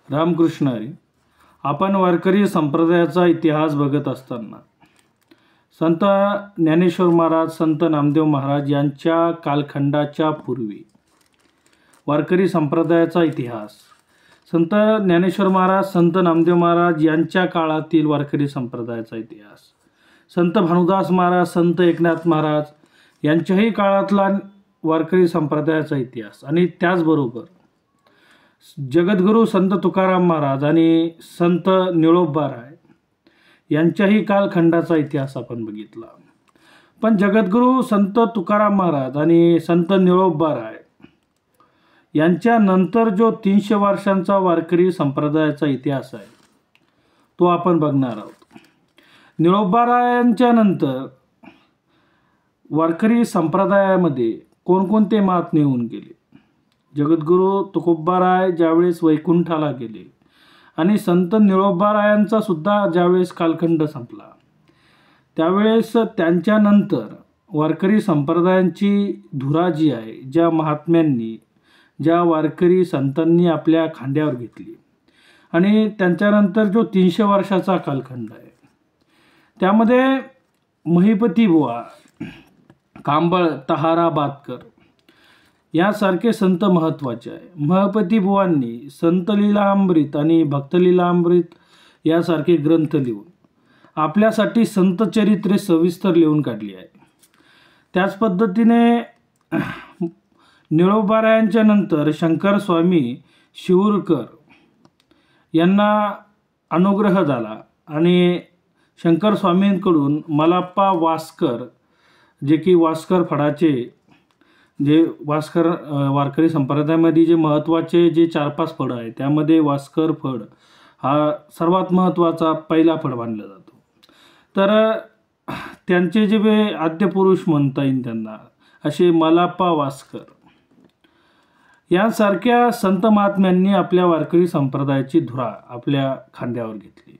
रामकृष्ण हरी. आपण वारकरी संप्रदायाचा इतिहास बघत असताना संत ज्ञानेश्वर महाराज, संत नामदेव महाराज यांच्या कालखंडाच्या पूर्वी वारकरी संप्रदायाचा इतिहास, संत ज्ञानेश्वर महाराज, संत नामदेव महाराज यांच्या काळातील वारकरी संप्रदायाचा इतिहास, संत भानुदास महाराज, संत एकनाथ महाराज यांच्याही काळातला वारकरी संप्रदायाचा इतिहास आणि त्याचबरोबर जगद्गुरू संत तुकाराम महाराज आणि संत निळोबाराय यांच्याही कालखंडाचा इतिहास आपण बघितला. पण जगद्गुरू संत तुकाराम महाराज आणि संत निळोबाराय यांच्यानंतर जो 300 वर्षांचा वारकरी संप्रदायाचा इतिहास आहे तो आपण बघणार आहोत. निळोबारायांच्या नंतर वारकरी संप्रदायामध्ये कोणकोणते महात्मे येऊन गेले. जगद्गुरू तुकोबाराय ज्यावेळेस वैकुंठाला गेले आणि संत निळोबारायांचा सुद्धा ज्यावेळेस कालखंड संपला त्यावेळेस त्यांच्यानंतर वारकरी संप्रदायांची धुरा जी आहे, ज्या महात्म्यांनी, ज्या वारकरी संतांनी आपल्या खांद्यावर घेतली आणि त्यांच्यानंतर जो 300 वर्षाचा कालखंड आहे त्यामध्ये महिपती बुवा, कांबळ, तहाराबादकर यासारखे संत महत्त्वाचे आहे. महपती बुवांनी संत लीलामृत आणि भक्त लीलामृत यासारखे ग्रंथ लिहून आपल्यासाठी संत चरित्रे सविस्तर लिहून काढली आहे. त्याच पद्धतीने निळोबारायांच्या नंतर शंकर स्वामी शिवूरकर यांना अनुग्रह झाला आणि शंकर स्वामींकडून मलाप्पा वास्कर, जे की वास्कर फडाचे, जे वारकरी संप्रदायामध्ये जे महत्त्वाचे जे 4-5 फड आहे त्यामध्ये वास्कर फड हा सर्वात महत्त्वाचा पहिला फड मानला जातो. तर त्यांचे जे आद्यपुरुष म्हणता येईल त्यांना असे मलाप्पा वास्कर यांसारख्या संत महात्म्यांनी आपल्या वारकरी संप्रदायाची धुरा आपल्या खांद्यावर घेतली.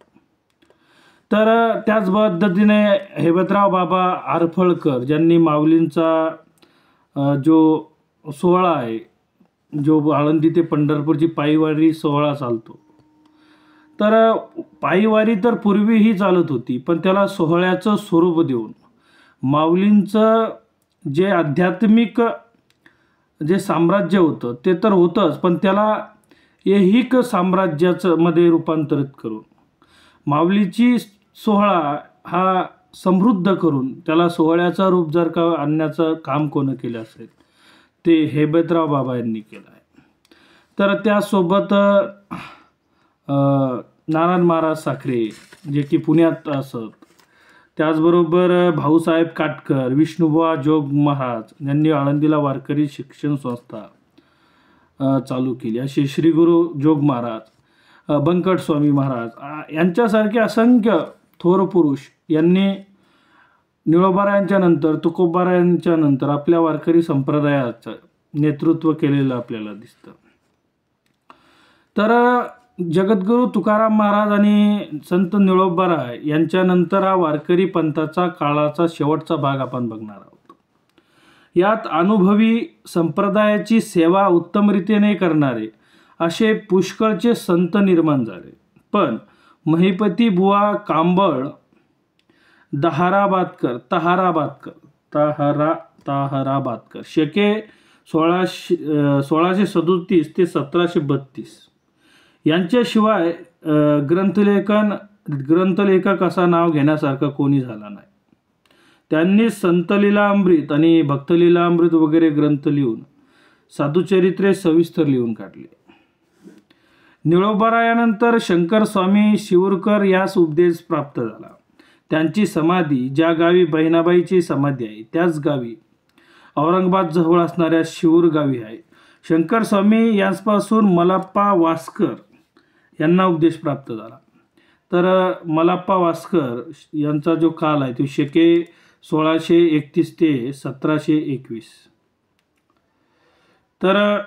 तर त्याच पद्धतीने हेबतराव बाबा आरफळकर ज्यांनी माऊलींचा जो सोहळा आहे, जो आळंदी ते पंढरपूरची पायीवारी सोहळा चालतो, तर पायीवारी तर पूर्वीही चालत होती पण त्याला सोहळ्याचं स्वरूप देऊन माऊलींचं जे आध्यात्मिक जे साम्राज्य होतं ते तर होतंच, पण त्याला ऐहिक साम्राज्याचं मध्ये रूपांतरित करून माऊलीची सोहळा हा समृद्ध करून त्याला सोहळ्याचा रूप जर का आणण्याचं काम कोण केलं असेल ते हेबतराव बाबा यांनी केलं आहे. तर त्यासोबत नारायण महाराज साखरे जे की पुण्यात असत, त्याचबरोबर भाऊसाहेब काटकर, विष्णुबुवा जोग महाराज यांनी आळंदीला वारकरी शिक्षण संस्था चालू केली. असे श्री गुरु जोग महाराज, बंकट स्वामी महाराज यांच्यासारखे असंख्य थोर पुरुष यांनी निळोबारायांच्या नंतर, तुकोबारायांच्या नंतर आपल्या वारकरी संप्रदायाचं नेतृत्व केलेलं आपल्याला दिसतं. तर जगद्गुरू तुकाराम महाराज आणि संत निळोबाराय यांच्यानंतर हा वारकरी पंथाचा काळाचा शेवटचा भाग आपण बघणार आहोत. यात अनुभवी संप्रदायाची सेवा उत्तम रीतीने करणारे असे पुष्कळचे संत निर्माण झाले. पण महिपती बुवा, कांबळ, तहाराबादकर शके 1637 ते 1732 यांच्याशिवाय ग्रंथलेखक असा नाव घेण्यासारखं कोणी झाला नाही. त्यांनी संत लीलामृत आणि भक्त लीलामृत वगैरे ग्रंथ लिहून साधुचरित्रे सविस्तर लिहून काढले. निळोबारायानंतर शंकर स्वामी शिवूरकर यास उपदेश प्राप्त झाला. त्यांची समाधी ज्या गावी बहिणाबाईची समाधी आहे त्याच गावी औरंगाबाद जवळ असणाऱ्या शिवूर गावी आहे. शंकर स्वामी यांपासून मलाप्पा वास्कर यांना उपदेश प्राप्त झाला. तर मलाप्पा वास्कर यांचा जो काल आहे तो शके 1631 ते 1721. तर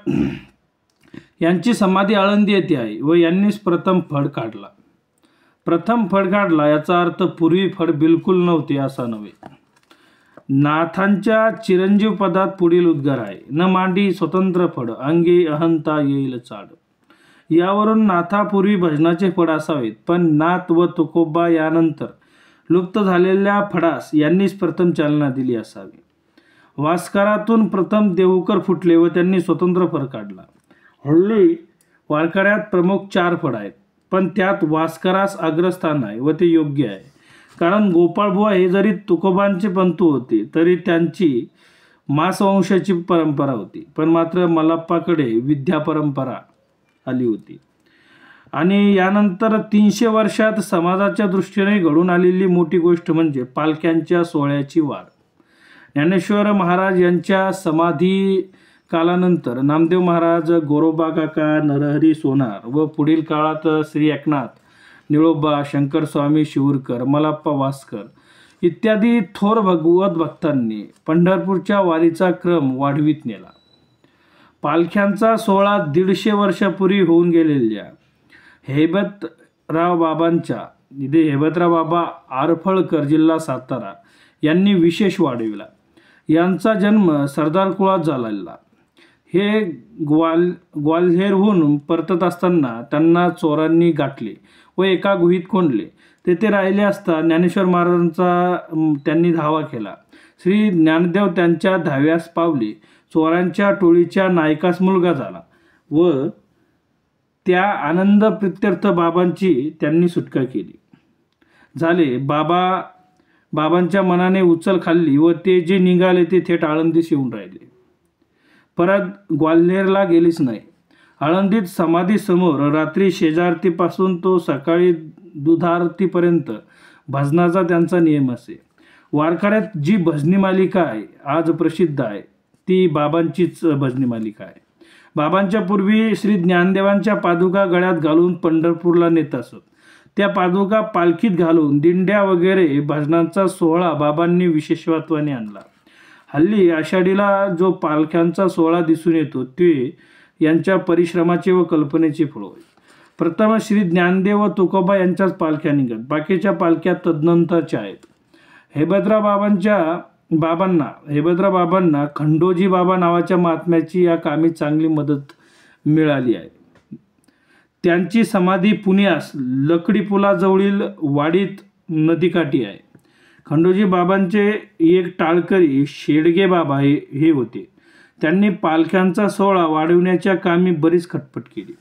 यांची समाधी आळंदी येथे आहे व यांनीच प्रथम फड काढला. प्रथम फड काढला याचा अर्थ पूर्वी फड बिलकुल नव्हते असा नव्हे. नाथांच्या चिरंजीव पदात पुढील उद्गार आहे. न मांडी स्वतंत्र फड, अंगी अहंता येईल चाड. यावरून नाथापूर्वी भजनाचे फड असावेत, पण नाथ व तुकोबा यानंतर लुप्त झालेल्या फडास यांनीच प्रथम चालना दिली असावी. वास्करातून प्रथम देहूकर फुटले व त्यांनी स्वतंत्र फड काढला. हल्ली वारकऱ्यात प्रमुख 4 फड आहेत, पण त्यात वास्करास अग्रस्थान आहे व ते योग्य आहे. कारण गोपाळबुवा हे जरी तुकोबांचे पंतू होते तरी त्यांची मासवंशाची परंपरा होती, पण मात्र मल्लप्पाकडे विद्या परंपरा आली होती. आणि यानंतर 300 वर्षात समाजाच्या दृष्टीने घडून आलेली मोठी गोष्ट म्हणजे पालख्यांच्या सोहळ्याची वाढ. ज्ञानेश्वर महाराज यांच्या समाधी कालानंतर नामदेव महाराज, गोरोबा काका, नरहरी सोनार व पुढील काळात श्री एकनाथ, निळोबा, शंकरस्वामी शिवूरकर, मल्लप्पा वास्कर इत्यादी थोर भगवत भक्तांनी पंढरपूरच्या वारीचा क्रम वाढवित नेला. पालख्यांचा सोहळा 150 वर्षापूर्वी होऊन गेलेल्या हेबतराव बाबा आरफळकर, जिल्हा सातारा यांनी विशेष वाढविला. यांचा जन्म सरदार कुळात झालेला. हे ग्वाल्हेरहून परतत असताना त्यांना चोरांनी गाठले व एका गुहीत कोंडले. तेथे राहिले असता ज्ञानेश्वर महाराजांचा त्यांनी धावा केला. श्री ज्ञानदेव त्यांच्या धाव्यास पावले. चोरांच्या टोळीच्या नायकास मुलगा झाला व त्या आनंद प्रित्यर्थ बाबांची त्यांनी सुटका केली. झाले बाबांच्या मनाने उचल खाल्ली व ते जे निघाले ते थेट आळंदीस येऊन राहिले. परत ग्वाल्हेरला गेलीच नाही. आळंदीत समाधीसमोर रात्री शेजारतीपासून तो सकाळी दुधारतीपर्यंत भजनाचा त्यांचा नियम असे. वारकऱ्यात जी भजनी मालिका आहे आज प्रसिद्ध आहे ती बाबांचीच भजनी मालिका आहे. बाबांच्या पूर्वी श्री ज्ञानदेवांच्या पादुका गळ्यात घालून पंढरपूरला नेत असत. त्या पादुका पालखीत घालून दिंड्या वगैरे भजनांचा सोहळा बाबांनी विशेषत्वाने आणला. हल्ली आषाढीला जो पालख्यांचा सोहळा दिसून येतो ते यांच्या परिश्रमाचे व कल्पनेचे फळ होय. प्रथम श्री ज्ञानदेव व तुकोबा यांच्याच पालख्या निघत, बाकीच्या पालख्या तदनंतरच्या आहेत. हेबतराव बाबांना खंडोजी बाबा नावाच्या महात्म्याची या कामी चांगली मदत मिळाली आहे. त्यांची समाधी पुण्यास लकडी पुलाजवळील वाडीत नदीकाठी आहे. खंडोजी बाबांचे एक टाळकरी शेडगे बाबा हे होते. त्यांनी पालख्यांचा सोहळा वाढविण्याच्या कामी बरीच खटपट केली.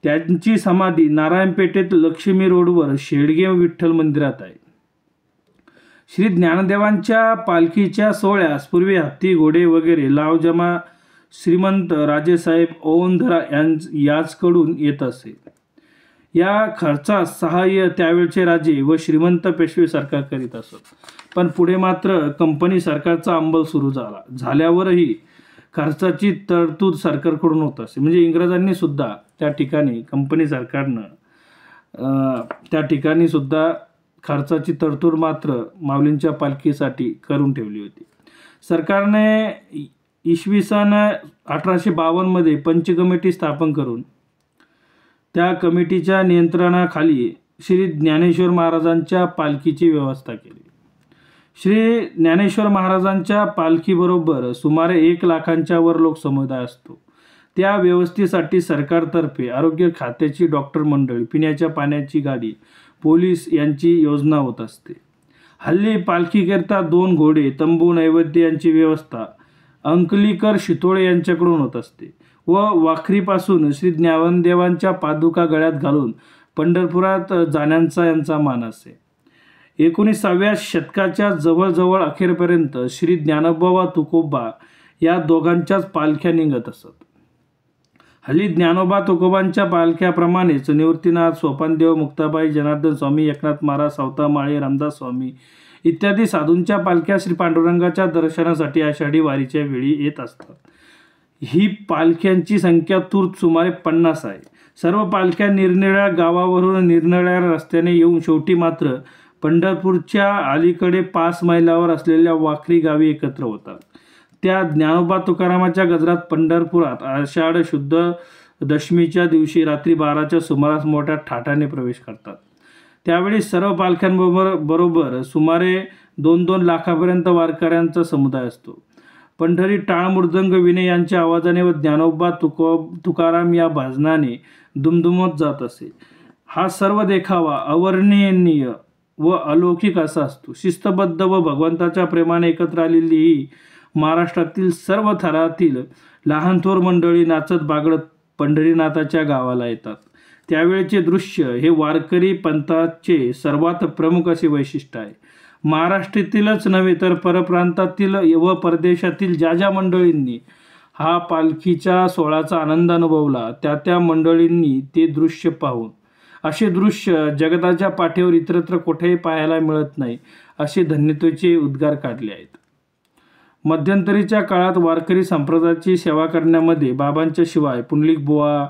त्यांची समाधी नारायणपेठेत लक्ष्मी रोडवर शेडगे विठ्ठल मंदिरात आहे. श्री ज्ञानदेवांच्या पालखीच्या सोहळ्यास पूर्वी हत्ती, घोडे वगैरे लावजमा श्रीमंत राजेसाहेब ओवंधरा याचकडून येत असे. या खर्चास सहाय्य त्यावेळचे राजे व श्रीमंत पेशवे सरकार करीत असत. पण पुढे मात्र कंपनी सरकारचा अंमल सुरू झाल्यावरही खर्चाची तरतूद सरकारकडून होत असे. म्हणजे इंग्रजांनी सुद्धा त्या ठिकाणी कंपनी सरकारनं त्या ठिकाणी सुद्धा खर्चाची तरतूद मात्र माऊलींच्या पालखीसाठी करून ठेवली होती. सरकारने इसवी सन 1852 मध्ये पंच कमिटी स्थापन करून त्या कमिटीच्या नियंत्रणाखाली श्री ज्ञानेश्वर महाराजांच्या पालखीची व्यवस्था केली. श्री ज्ञानेश्वर महाराजांच्या पालखीबरोबर सुमारे 1 लाखांच्या वर लोकसमुदाय असतो. त्या व्यवस्थेसाठी सरकारतर्फे आरोग्य खात्याची डॉक्टर मंडळी, पिण्याच्या पाण्याची गाडी, पोलीस यांची योजना होत असते. हल्ली पालखीकरिता 2 घोडे, तंबू, नैवेद्य यांची व्यवस्था अंकलीकर शितोळे यांच्याकडून होत असते व वाखरीपासून श्री ज्ञानदेवांच्या पादुका गळ्यात घालून पंढरपुरात जाण्याचा यांचा मान असे. 19व्या शतकाच्या जवळजवळ अखेरपर्यंत श्री ज्ञानोबा व तुकोबा या दोघांच्याच पालख्या निघत असत. हल्ली ज्ञानोबा तुकोबांच्या पालख्याप्रमाणेच निवृत्तीनाथ, सोपानदेव, मुक्ताबाई, जनार्दन स्वामी, एकनाथ महाराज, सावता माळी, रामदास स्वामी इत्यादी साधूंच्या पालख्या श्री पांडुरंगाच्या दर्शनासाठी आषाढी वारीच्या वेळी येत असतात. ही पालख्यांची संख्या तूर्त सुमारे 50 आहे. सर्व पालख्या निरनिराळ्या गावावरून निरनिराळ्या रस्त्याने येऊन शेवटी मात्र पंढरपूरच्या अलीकडे 5 मैलावर असलेल्या वाखरी गावी एकत्र होतात. त्या ज्ञानोबा तुकारामाच्या गजरात पंढरपुरात आषाढ शुद्ध दशमीच्या दिवशी रात्री 12च्या सुमारास मोठ्या ठाठाने प्रवेश करतात. त्यावेळी सर्व पालख्यांबरोबर सुमारे 2-2 लाखापर्यंत वारकऱ्यांचा समुदाय असतो. पंढरी टाळ, मृदंग, विणे यांच्या आवाजाने व ज्ञानोबा तुकाराम या भजनाने दुमदुमत जात असे. हा सर्व देखावा अवर्णनीय व अलौकिक असा असतो. शिस्तबद्ध व भगवंताच्या प्रेमाने एकत्र आलेली ही महाराष्ट्रातील सर्व थरातील लहान थोर मंडळी नाचत बागडत पंढरीनाथाच्या गावाला येतात. त्यावेळचे दृश्य हे वारकरी पंथाचे सर्वात प्रमुख असे वैशिष्ट्य आहे. महाराष्ट्रातीलच नव्हे तर परप्रांतातील व परदेशातील ज्या ज्या मंडळींनी हा पालखीच्या सोहळ्याचा आनंद अनुभवला त्या मंडळींनी ते दृश्य पाहून असे दृश्य जगताच्या पाठीवर इतरत्र कुठेही पाहायला मिळत नाही असे धन्यतेचे उद्गार काढले आहेत. मध्यंतरीच्या काळात वारकरी संप्रदायाची सेवा करण्यामध्ये बाबांच्या शिवाय पुंडलिक बुवा,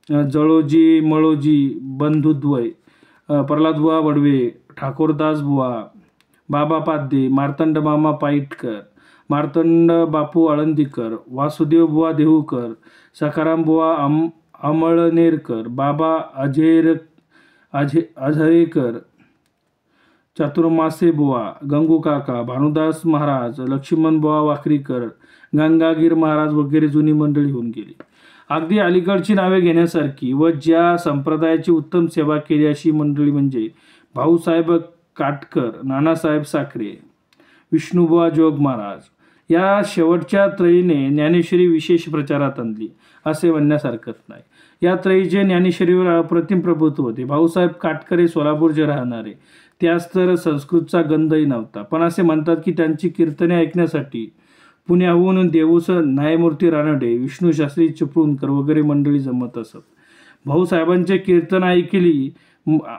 जळोजी, मळोजी, बंधुद्वय, प्रल्हादबुवा वडवे, ठाकूरदास बुवा, बाबा पाध्ये, मार्तंड मामा पाईटकर, मार्तंड बापू आळंदीकर, वासुदेव बुवा देहूकर, सखाराम बुवा अमळनेरकर, बाबा अझरेकर, चातुर्मासे बुवा, गंगू काका, भानुदास महाराज, लक्ष्मण बुवा वाकरीकर, गंगागीर महाराज वगैरे जुनी मंडळी होऊन गेली. अगदी अलीकडची नावे घेण्यासारखी व ज्या संप्रदायाची उत्तम सेवा केली अशी मंडळी म्हणजे भाऊसाहेब काटकर, नानासाहेब साखरे, विष्णुबुवा जोग महाराज. या शेवटच्या त्रयीने ज्ञानेश्वरी विशेष प्रचारात आणली असे म्हणण्यासारखंच नाही. या त्रयीचे ज्ञानेश्वरीवर अप्रतिम प्रभुत्व होते. भाऊसाहेब काटकर हे सोलापूरचे राहणारे, त्यास तर संस्कृतचा गंधही नव्हता. पण असे म्हणतात की त्यांची कीर्तने ऐकण्यासाठी पुण्याहून देऊस न्यायमूर्ती रानडे, विष्णूशास्त्री चिपळूणकर वगैरे मंडळी जमत असत. भाऊसाहेबांचे कीर्तन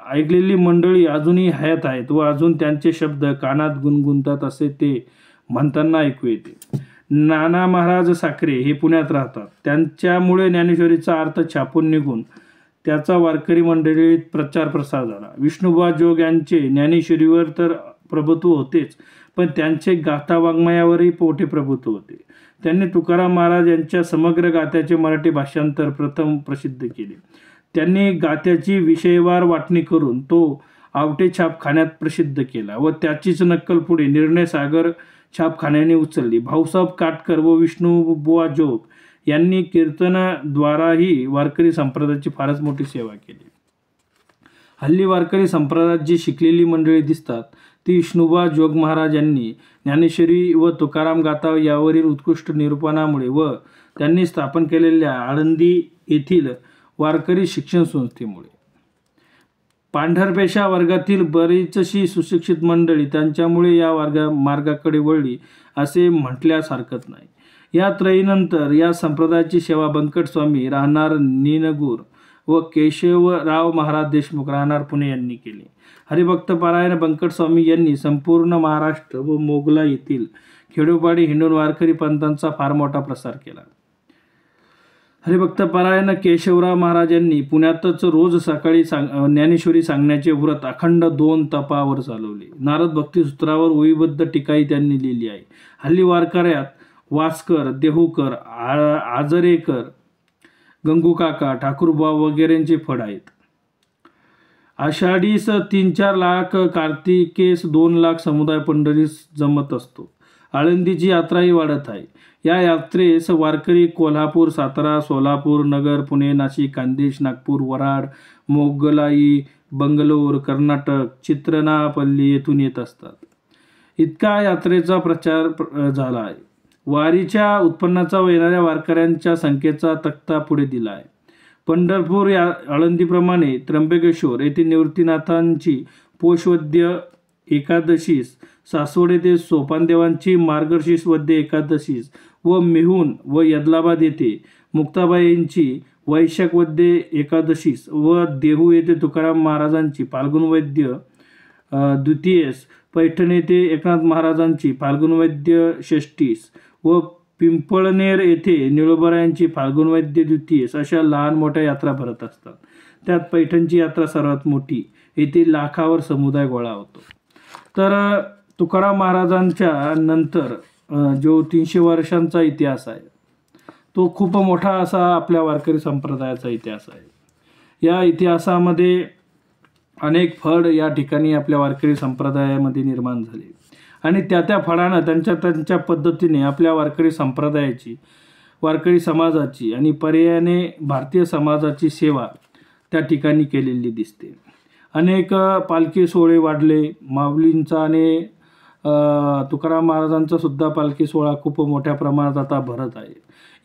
ऐकलेली मंडळी अजूनही हयात आहेत व अजून त्यांचे शब्द कानात गुणगुणतात असे ते म्हणताना ऐकू येते. नाना महाराज साखरे हे पुण्यात राहतात. त्यांच्यामुळे ज्ञानेश्वरीचा अर्थ छापून निघून त्याचा वारकरी मंडळीत प्रचार प्रसार झाला. विष्णुबुवा जोग यांचे ज्ञानेश्वरीवर तर प्रभुत्व होतेच, पण त्यांचे गाथा वाङ्मयावरही मोठे प्रभुत्व होते. त्यांनी तुकाराम महाराज यांच्या समग्र गाथ्याचे मराठी भाषांतर प्रथम प्रसिद्ध केले. त्यांनी गाथ्याची विषयवार वाटणी करून तो आवटे छापखान्यात प्रसिद्ध केला व त्याचीच नक्कल पुढे निर्णय सागर छापखान्याने उचलली. भाऊसाहेब काटकर व विष्णुबुवा जोग यांनी कीर्तनाद्वाराही वारकरी संप्रदायाची फारच मोठी सेवा केली. हल्ली वारकरी संप्रदायात जी शिकलेली मंडळी दिसतात ती विष्णुबुवा जोग महाराज यांनी ज्ञानेश्वरी व तुकाराम गाथा यावरील उत्कृष्ट निरूपणामुळे व त्यांनी स्थापन केलेल्या आळंदी येथील वारकरी शिक्षण संस्थेमुळे. पांढरपेशा वर्गातील बरीचशी सुशिक्षित मंडळी त्यांच्यामुळे या मार्गाकडे वळली असे म्हटल्यास हरकत नाही. या त्रयीनंतर या संप्रदायाची सेवा बंकट स्वामी राहणार नीनगूर व केशवराव महाराज देशमुख राहणार पुणे यांनी केली. हरिभक्तपरायण बंकट स्वामी यांनी संपूर्ण महाराष्ट्र व मोगला येथील खेडोपाडी हिंडून वारकरी पंथांचा फार मोठा प्रसार केला. हरिभक्तपरायण केशवराव महाराज यांनी पुण्यातच रोज सकाळी ज्ञानेश्वरी सांगण्याचे व्रत अखंड 2 तपावर चालवले. नारद भक्तिसूत्रावर ओवीबद्ध टीकाही त्यांनी लिहिली आहे. हल्ली वारकऱ्यात वासकर, देहूकर, आजरेकर, गंगू काका, ठाकूरबुवा वगैरेंचे फड आहेत. आषाढीस 3-4 लाख, कार्तिकेस 2 लाख समुदाय पंढरीस जमत असतो. आळंदीची यात्राही वाढत आहे. या यात्रेस वारकरी कोल्हापूर, सातारा, सोलापूर, नगर, पुणे, नाशिक, खान्देश, नागपूर, वराड, मोगलाई, बंगलोर, कर्नाटक, चित्रनापल्ली येथून येत असतात. इतका यात्रेचा प्रचार झाला आहे. वारीच्या उत्पन्नाचा व येणाऱ्या वारकऱ्यांच्या संख्येचा तक्ता पुढे दिला आहे. पंढरपूर या आळंदीप्रमाणे त्र्यंबकेश्वर येथे निवृत्तीनाथांची पोषवद्य एकादशीस, सासवड येथे सोपानदेवांची मार्गशीर्ष वद्य एकादशीस व मेहून व यदलाबाद येथे मुक्ताबाईंची वैशाख वद्य एकादशीस व देहू येथे तुकाराम महाराजांची फाल्गुन वद्य द्वितीयेस, पैठण येथे एकनाथ महाराजांची फाल्गुन वद्य षष्टीस व पिंपळनेर येथे निळोबरायांची फाल्गुन वद्य द्वितीयेस अशा लहान मोठ्या यात्रा भरत असतात. त्यात पैठणची यात्रा सर्वात मोठी, येथे लाखावर समुदाय गोळा होतो. तर तुकाराम महाराजांच्या नंतर जो 300 वर्षांचा इतिहास आहे तो खूप मोठा असा आपल्या वारकरी संप्रदायाचा इतिहास आहे. या इतिहासामध्ये अनेक फड या ठिकाणी आपल्या वारकरी संप्रदायामध्ये निर्माण झाले आणि त्या फळानं त्यांच्या पद्धतीने आपल्या वारकरी संप्रदायाची वारकरी समाजाची आणि पर्यायाने भारतीय समाजाची सेवा त्या ठिकाणी केलेली दिसते. अनेक पालखी सोहळे वाढले. माऊलींचा आणि तुकाराम महाराजांचा सुद्धा पालखी सोहळा खूप मोठ्या प्रमाणात आता भरत आहे.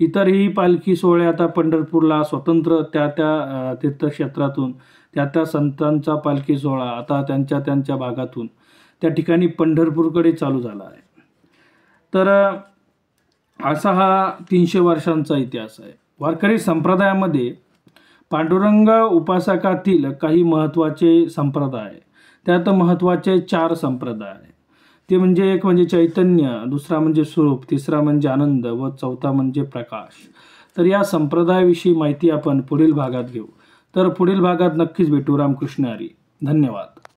इतरही पालखी सोहळे आता पंढरपूरला स्वतंत्र त्या तीर्थक्षेत्रातून त्या संतांचा पालखी सोहळा आता त्यांच्या भागातून त्या ठिकाणी पंढरपूरकडे चालू झाला आहे. तर असा हा 300 वर्षांचा इतिहास आहे. वारकरी संप्रदायामध्ये पांडुरंग उपासकातील काही महत्त्वाचे संप्रदाय, त्यात महत्त्वाचे 4 संप्रदाय आहे. ते म्हणजे एक म्हणजे चैतन्य, दुसरा म्हणजे स्वरूप, तिसरा म्हणजे आनंद व चौथा म्हणजे प्रकाश. तर या संप्रदायाविषयी माहिती आपण पुढील भागात घेऊ. तर पुढील भागात नक्कीच भेटू. रामकृष्ण हरी. धन्यवाद.